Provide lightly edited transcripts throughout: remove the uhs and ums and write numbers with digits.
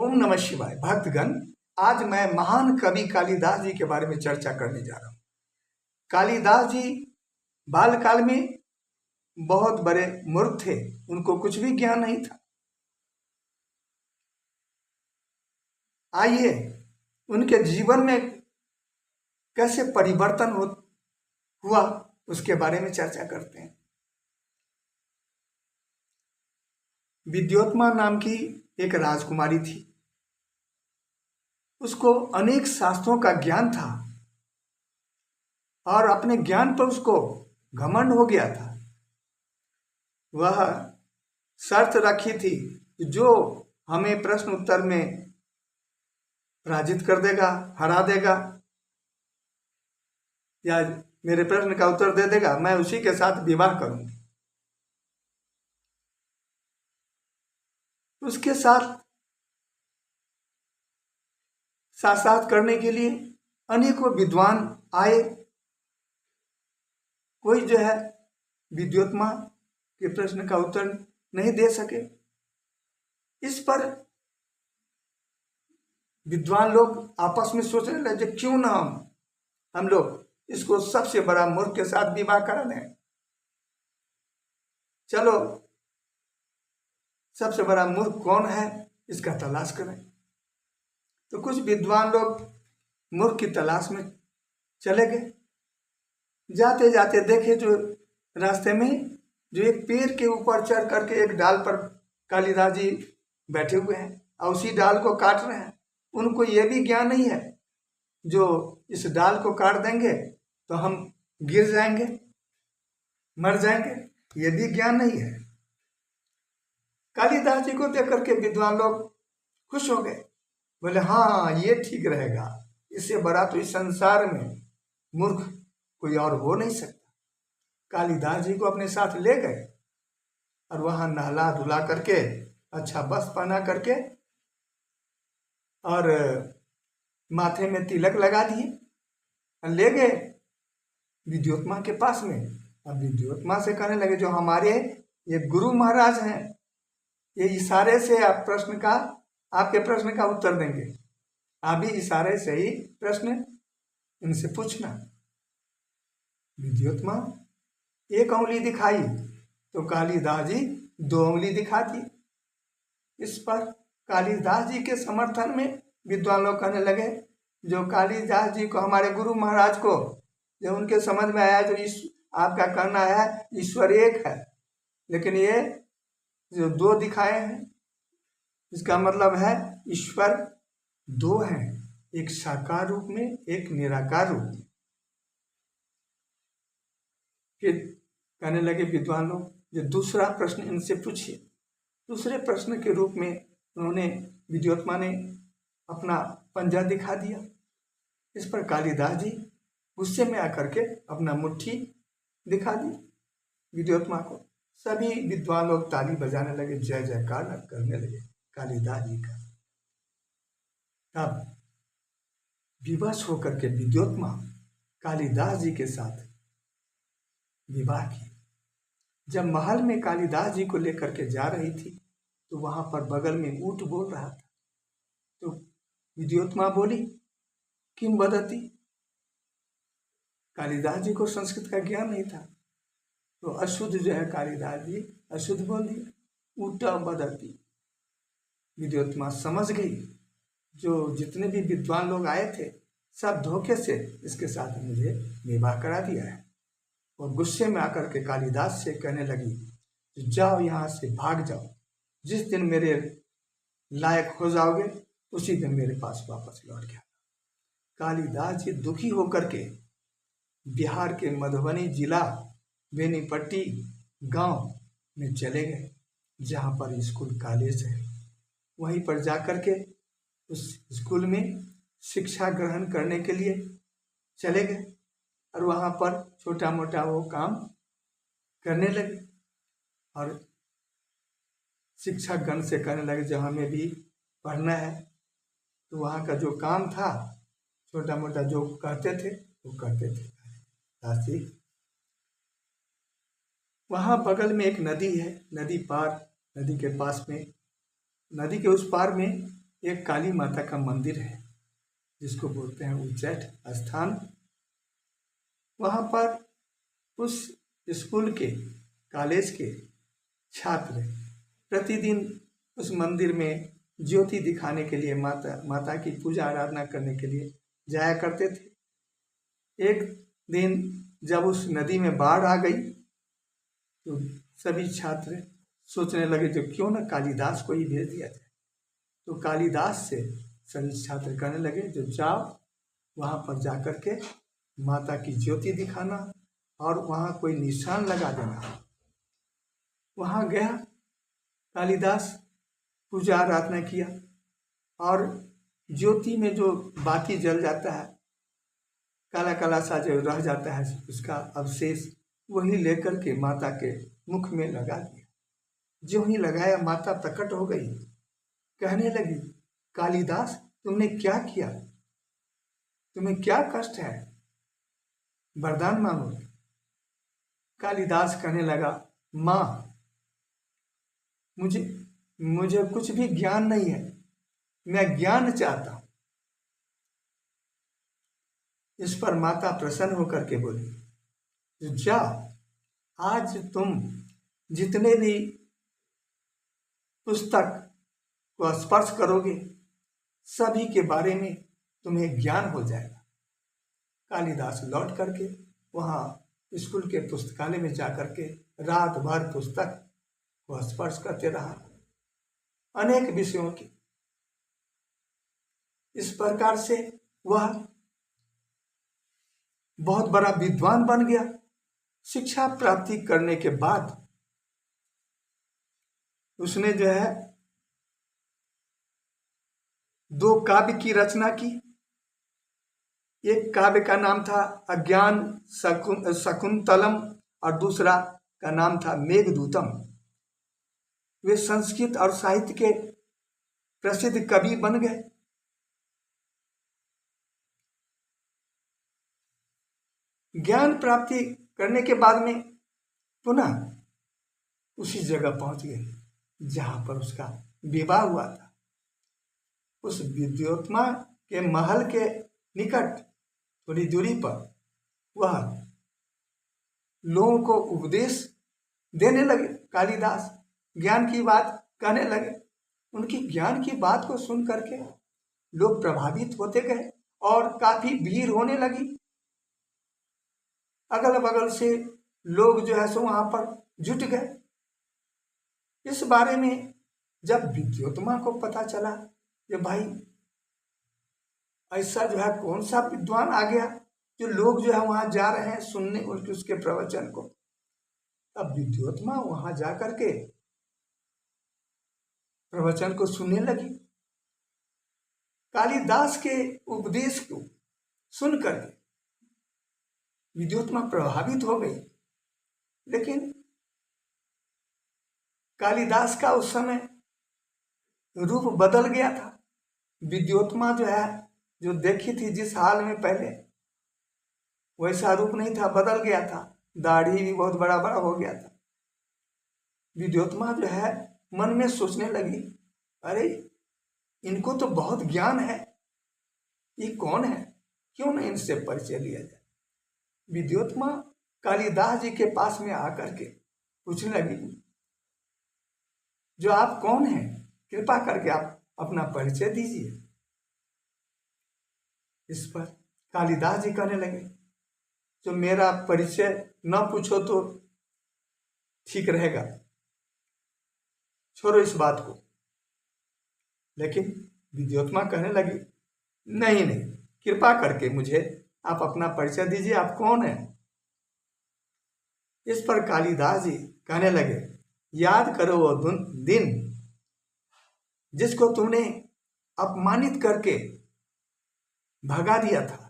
ओम नमः शिवाय। भक्तगण, आज मैं महान कवि कालिदास जी के बारे में चर्चा करने जा रहा हूँ। कालिदास जी बालकाल में बहुत बड़े मूर्ख थे, उनको कुछ भी ज्ञान नहीं था। आइए उनके जीवन में कैसे परिवर्तन हुआ उसके बारे में चर्चा करते हैं। विद्योत्मा नाम की एक राजकुमारी थी। उसको अनेक शास्त्रों का ज्ञान था और अपने ज्ञान पर उसको घमंड हो गया था। वह शर्त रखी थी कि जो हमें प्रश्न उत्तर में पराजित कर देगा, हरा देगा या मेरे प्रश्न का उत्तर दे देगा, मैं उसी के साथ विवाह करूंगी। उसके साथ साक्षात करने के लिए अनेकों विद्वान आए। कोई जो है विद्योत्मा के प्रश्न का उत्तर नहीं दे सके। इस पर विद्वान लोग आपस में सोचने लगे, क्यों ना हम लोग इसको सबसे बड़ा मूर्ख के साथ विवाह करा दें। चलो सबसे बड़ा मूर्ख कौन है इसका तलाश करें। तो कुछ विद्वान लोग मूर्ख की तलाश में चले गए। जाते जाते देखे जो रास्ते में जो एक पेड़ के ऊपर चढ़ करके एक डाल पर कालिदास जी बैठे हुए हैं और उसी डाल को काट रहे हैं। उनको ये भी ज्ञान नहीं है जो इस डाल को काट देंगे तो हम गिर जाएंगे, मर जाएंगे, ये भी ज्ञान नहीं है। कालिदास जी को देख करके विद्वान लोग खुश हो गए, बोले हाँ ये ठीक रहेगा, इससे बड़ा तो इस संसार में मूर्ख कोई और हो नहीं सकता। कालिदास जी को अपने साथ ले गए और वहां नहला धुला करके अच्छा वस्त्र पहना करके और माथे में तिलक लगा दिए और ले गए विद्योत्मा के पास में। अब विद्योत्मा से कहने लगे, जो हमारे ये गुरु महाराज हैं, ये इशारे से आपके प्रश्न का उत्तर देंगे। आप भी इशारे से ही प्रश्न इनसे पूछना। विद्योत्मा एक उंगली दिखाई तो कालिदास जी 2 उंगली दिखा दी। इस पर कालिदास जी के समर्थन में विद्वान लोग कहने लगे, जो कालिदास जी को, हमारे गुरु महाराज को जब उनके समझ में आया जो आपका कहना है ईश्वर एक है, लेकिन ये जो 2 दिखाए हैं इसका मतलब है ईश्वर 2 हैं, एक साकार रूप में, एक निराकार रूप में। फिर कहने लगे विद्वान लोग, जो दूसरा प्रश्न इनसे पूछिए। दूसरे प्रश्न के रूप में उन्होंने विद्योत्मा ने अपना पंजा दिखा दिया। इस पर कालिदास जी गुस्से में आकर के अपना मुट्ठी दिखा दी विद्योत्मा को। सभी विद्वान लोग ताली बजाने लगे, जय जयकार करने लगे कालिदास जी का। तब विवश होकर के विद्योत्मा कालिदास जी के साथ विवाह की। जब महल में कालिदास जी को लेकर के जा रही थी तो वहां पर बगल में ऊंट बोल रहा था। तो विद्योत्मा बोली, किम वदति। कालिदास जी को संस्कृत का ज्ञान नहीं था तो अशुद्ध जो है कालिदास जी अशुद्ध बोल दिया, ऊटा वदति। विद्योत्मा समझ गई जो जितने भी विद्वान लोग आए थे सब धोखे से इसके साथ मुझे विवाह करा दिया है। और गुस्से में आकर के कालिदास से कहने लगी, जाओ यहाँ से, भाग जाओ, जिस दिन मेरे लायक हो जाओगे उसी दिन मेरे पास वापस लौट गया। कालिदास जी दुखी होकर के बिहार के मधुबनी जिला बेनीपट्टी गांव में चले गए, जहाँ पर स्कूल कॉलेज है। वहीं पर जाकर के उस स्कूल में शिक्षा ग्रहण करने के लिए चले गए और वहाँ पर छोटा मोटा वो काम करने लगे और शिक्षकगण से कहने लगे, जो हमें भी पढ़ना है। तो वहाँ का जो काम था छोटा मोटा जो कहते थे वो करते थे दासी। वहाँ बगल में एक नदी है, नदी के पास में, नदी के उस पार में एक काली माता का मंदिर है जिसको बोलते हैं उच्चैठ स्थान। वहाँ पर उस स्कूल के, कॉलेज के छात्र प्रतिदिन उस मंदिर में ज्योति दिखाने के लिए, माता की पूजा आराधना करने के लिए जाया करते थे। एक दिन जब उस नदी में बाढ़ आ गई तो सभी छात्र सोचने लगे जो क्यों ना कालिदास को ही भेज दिया जाए। तो कालिदास से सभी छात्र कहने लगे जो जाओ वहाँ पर जाकर के माता की ज्योति दिखाना और वहाँ कोई निशान लगा देना। वहाँ गया कालिदास, पूजा आराधना किया और ज्योति में जो बाती जल जाता है, काला काला सा जो रह जाता है उसका अवशेष, वही लेकर के माता के मुख में लगा दिया। जो ही लगाया माता प्रकट हो गई, कहने लगी कालिदास तुमने क्या किया, तुम्हें क्या कष्ट है, वरदान मांगो। कालिदास कहने लगा माँ मुझे कुछ भी ज्ञान नहीं है, मैं ज्ञान चाहता हूं। इस पर माता प्रसन्न होकर के बोली जाओ आज तुम जितने भी पुस्तक को स्पर्श करोगे सभी के बारे में तुम्हें ज्ञान हो जाएगा। कालिदास लौट करके वहाँ स्कूल के पुस्तकालय में जाकर के रात भर पुस्तक को स्पर्श करते रहा, अनेक विषयों की। इस प्रकार से वह बहुत बड़ा विद्वान बन गया। शिक्षा प्राप्ति करने के बाद उसने जो है 2 काव्य की रचना की। एक काव्य का नाम था अज्ञान शकुंतलम और दूसरा का नाम था मेघदूतम। वे संस्कृत और साहित्य के प्रसिद्ध कवि बन गए। ज्ञान प्राप्ति करने के बाद में पुनः उसी जगह पहुंच गए जहां पर उसका विवाह हुआ था। उस विद्योत्मा के महल के निकट थोड़ी दूरी पर वह लोगों को उपदेश देने लगे। कालिदास ज्ञान की बात कहने लगे। उनकी ज्ञान की बात को सुन करके लोग प्रभावित होते गए और काफी भीड़ होने लगी। अगल बगल से लोग जो है सो वहां पर जुट गए। इस बारे में जब विद्योत्मा को पता चला कि भाई ऐसा जो है कौन सा विद्वान आ गया जो लोग जो है वहां जा रहे हैं सुनने उसके प्रवचन को, तब विद्योत्मा वहां जाकर के प्रवचन को सुनने लगी। कालिदास के उपदेश को सुनकर विद्योत्मा प्रभावित हो गई। लेकिन कालिदास का उस समय रूप बदल गया था। विद्योत्मा जो है जो देखी थी जिस हाल में पहले, वैसा रूप नहीं था, बदल गया था। दाढ़ी भी बहुत बड़ा बड़ा हो गया था। विद्योत्मा जो है मन में सोचने लगी अरे इनको तो बहुत ज्ञान है, ये कौन है, क्यों न इनसे परिचय लिया जाए। विद्योत्मा कालिदास जी के पास में आकर के पूछने लगी जो आप कौन हैं, कृपा करके आप अपना परिचय दीजिए। इस पर कालिदास जी कहने लगे जो मेरा परिचय न पूछो तो ठीक रहेगा, छोड़ो इस बात को। लेकिन विद्योत्मा कहने लगी नहीं नहीं, कृपा करके मुझे आप अपना परिचय दीजिए, आप कौन हैं। इस पर कालिदास जी कहने लगे याद करो वो दिन जिसको तुमने अपमानित करके भगा दिया था।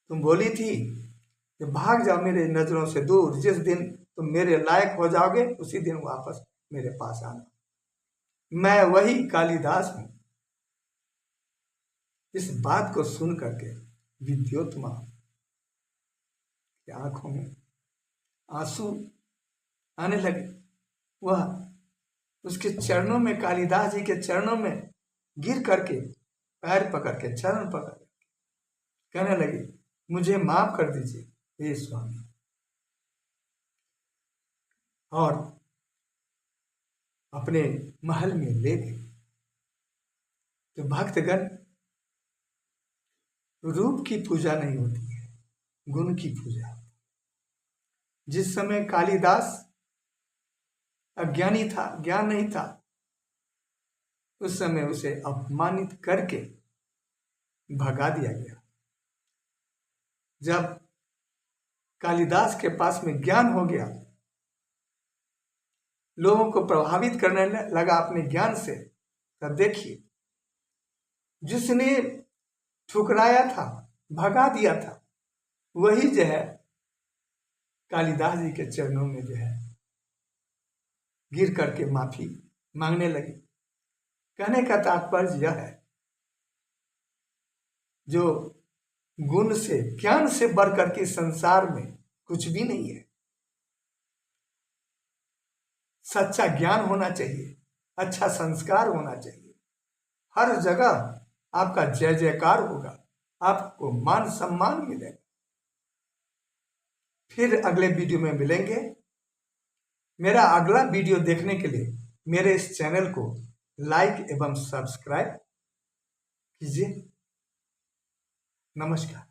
तुम बोली थी कि भाग जाओ मेरे नजरों से दूर, जिस दिन तुम मेरे लायक हो जाओगे उसी दिन वापस मेरे पास आना। मैं वही कालिदास हूं। इस बात को सुन करके विद्योत्मा की आंखों में आंसू आने लगे। वह उसके चरणों में, कालिदास जी के चरणों में गिर करके पैर पकड़ के, चरण पकड़ के कहने लगी, मुझे माफ कर दीजिए हे स्वामी। और अपने महल में ले गए। तो भक्तगण, रूप की पूजा नहीं होती है, गुण की पूजा। जिस समय कालिदास अज्ञानी था, ज्ञान नहीं था, उस समय उसे अपमानित करके भगा दिया गया। जब कालिदास के पास में ज्ञान हो गया, लोगों को प्रभावित करने लगा अपने ज्ञान से, तब देखिए जिसने ठुकराया था, भगा दिया था, वही जो है कालिदास जी के चरणों में जो है गिर करके माफी मांगने लगी। कहने का तात्पर्य यह है, जो गुण से, ज्ञान से बढ़कर के संसार में कुछ भी नहीं है। सच्चा ज्ञान होना चाहिए, अच्छा संस्कार होना चाहिए, हर जगह आपका जय जयकार होगा, आपको मान सम्मान मिलेगा। फिर अगले वीडियो में मिलेंगे। मेरा अगला वीडियो देखने के लिए मेरे इस चैनल को लाइक एवं सब्सक्राइब कीजिए। नमस्कार।